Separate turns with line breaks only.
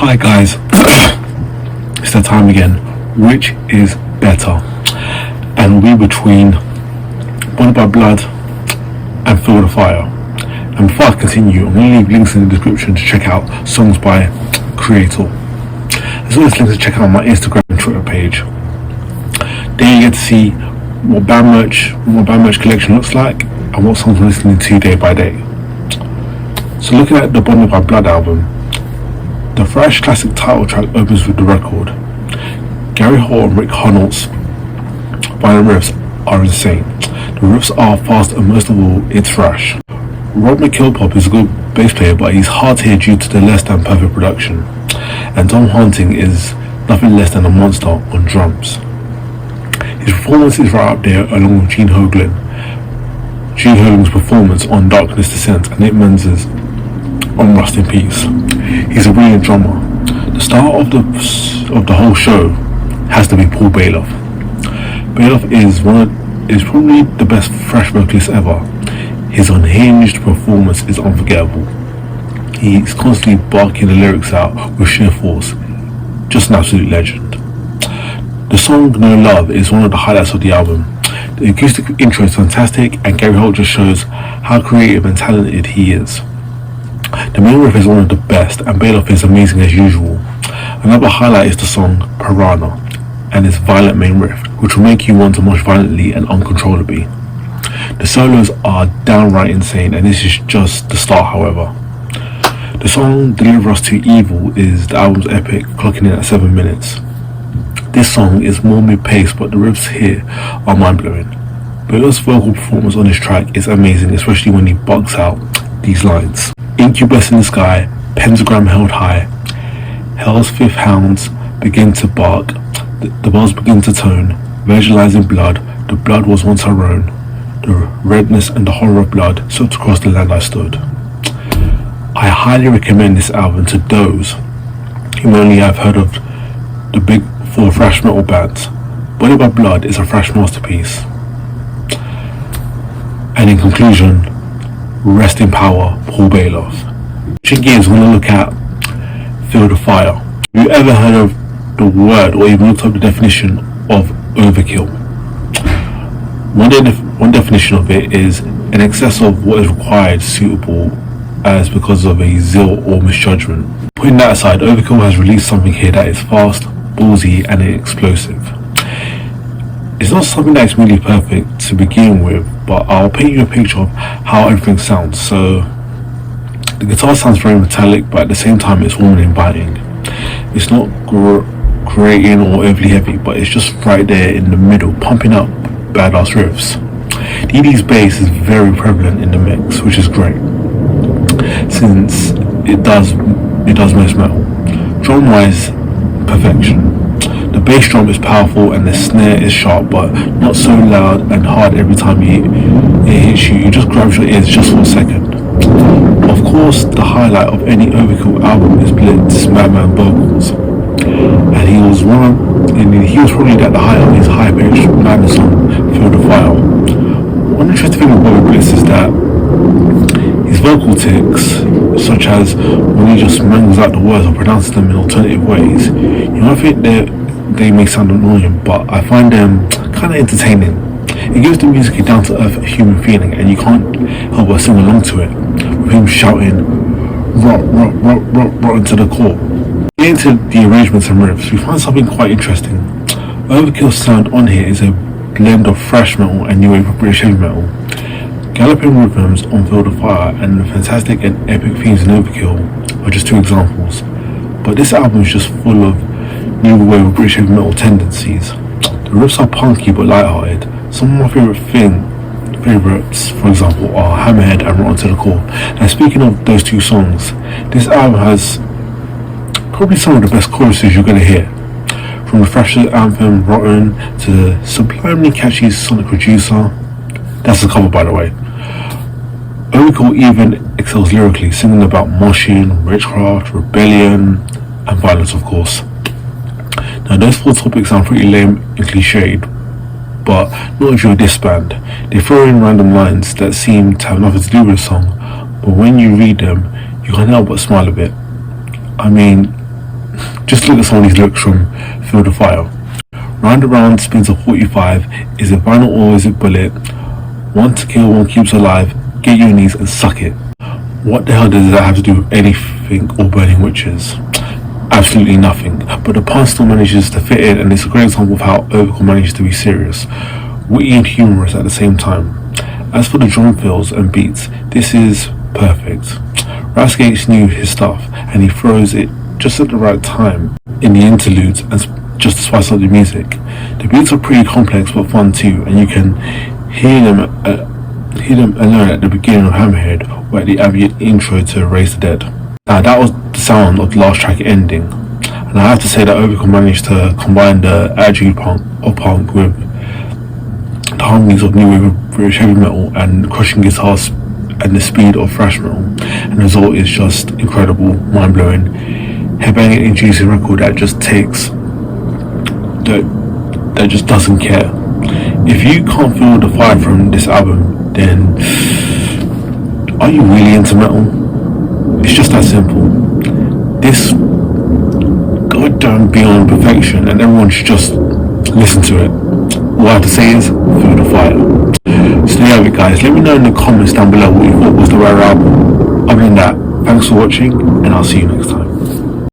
Hi guys, it's that time again. Which is better? And we between Bonded by Blood and Feel the Fire. And before I continue, I'm going to leave links in the description to check out songs by KREATOR, as well as links to check out my Instagram and Twitter page. There you get to see what band merch collection looks like and what songs I'm listening to day by day. So looking at the Bonded by Blood album, the fresh classic title track opens with the record. Gary Holt and Rick Hunold's violin riffs are insane. The riffs are fast and most of all, it's fresh. Rob McKillpop is a good bass player, but he's hard to hear due to the less than perfect production. And Tom Hunting is nothing less than a monster on drums. His performance is right up there along with Gene Hoglan's performance on Darkness Descent and Nick Menz's on Rust in Peace. He's a brilliant drummer. The star of the whole show has to be Paul Baloff. Baloff is probably the best fresh vocalist ever. His unhinged performance is unforgettable. He's constantly barking the lyrics out with sheer force. Just an absolute legend. The song No Love is one of the highlights of the album. The acoustic intro is fantastic and Gary Holt just shows how creative and talented he is. The main riff is one of the best and Baloff is amazing as usual. Another highlight is the song Piranha and its violent main riff, which will make you want to march violently and uncontrollably. The solos are downright insane and this is just the start, however. The song Deliver Us to Evil is the album's epic, clocking in at 7 minutes. This song is more mid-paced, but the riffs here are mind-blowing. Baloff's vocal performance on this track is amazing, especially when he bugs out these lines. Incubus in the sky, pentagram held high, hell's fifth hounds begin to bark, the bells begin to tone, visualizing blood, the blood was once our own, the redness and the horror of blood swept across the land I stood. I highly recommend this album to those who only have heard of the big four thrash metal bands. Bonded by Blood is a thrash masterpiece. And in conclusion, rest in power, Paul Baloff. Switching gears, we're going to look at Feel the Fire. Have you ever heard of the word or even looked up the definition of overkill? One definition of it is an excess of what is required, suitable as because of a zeal or misjudgment. Putting that aside, Overkill has released something here that is fast, ballsy and explosive. It's not something that's really perfect to begin with, but I'll paint you a picture of how everything sounds. So the guitar sounds very metallic, but at the same time it's warm and inviting. It's not grating or overly heavy, but it's just right there in the middle, pumping up badass riffs. DD's bass is very prevalent in the mix, which is great, since it does most metal. Drum wise, perfection. The bass drum is powerful and the snare is sharp, but not so loud and hard every time it hits you. It just grabs your ears just for a second. Of course, the highlight of any Overkill album is Blitz's Madman vocals, and he was probably at the height of his high-pitched madness on Feel the Fire. One interesting thing with Bobby Blitz is that his vocal tics, such as when he just mangles out the words or pronounces them in alternative ways, I think they may sound annoying, but I find them kind of entertaining. It gives the music a down-to-earth human feeling, and you can't help but sing along to it, with him shouting "rock, rock, rock, rock, rock" into the core. Getting to the arrangements and riffs, we find something quite interesting. Overkill's sound on here is a blend of thrash metal and new wave of British heavy metal. Galloping rhythms on Feel the Fire and the fantastic and epic themes in Overkill are just two examples, but this album is just full of new wave of British heavy metal tendencies. The riffs are punky but lighthearted. Some of my favourites, for example, are Hammerhead and Rotten to the Core. Now speaking of those two songs, this album has probably some of the best choruses you're going to hear. From the Thrasher anthem Rotten to the sublimely catchy Sonic Reducer. That's the cover, by the way. Overkill even excels lyrically, singing about moshing, witchcraft, rebellion and violence, of course. Now those four topics sound pretty lame and cliched, but not if you're this band. They throw in random lines that seem to have nothing to do with the song, but when you read them, you can't help but smile a bit. I mean, Just look at some of these lyrics from Feel the Fire. Round and round spins a 45. Is it vinyl or is it bullet? One to kill, one keeps alive. Get your knees and suck it. What the hell does that have to do with anything or burning witches? Absolutely nothing. But the pun still manages to fit in, and it's a great example of how Overkill manages to be serious, witty and humorous at the same time. As for the drum fills and beats, this is perfect. Rascate knew his stuff, and he throws it just at the right time in the interludes and just to spice up the music. The beats are pretty complex but fun too, and you can hear them alone at the beginning of Hammerhead or at the ambient intro to Raise the Dead. Now that was the sound of the last track ending, and I have to say that Overkill managed to combine the attitude of punk with the harmonies of new wave of British heavy metal and crushing guitars and the speed of thrash metal, and the result is just incredible, mind-blowing, headbanging, inducing record that just that just doesn't care. If you can't feel the fire from this album, then are you really into metal? It's just that simple. This goddamn beyond perfection, and everyone should just listen to it. All I have to say is, feel the fire. So there we go, guys. Let me know in the comments down below what you thought was the rare album. Other than that, thanks for watching, and I'll see you next time.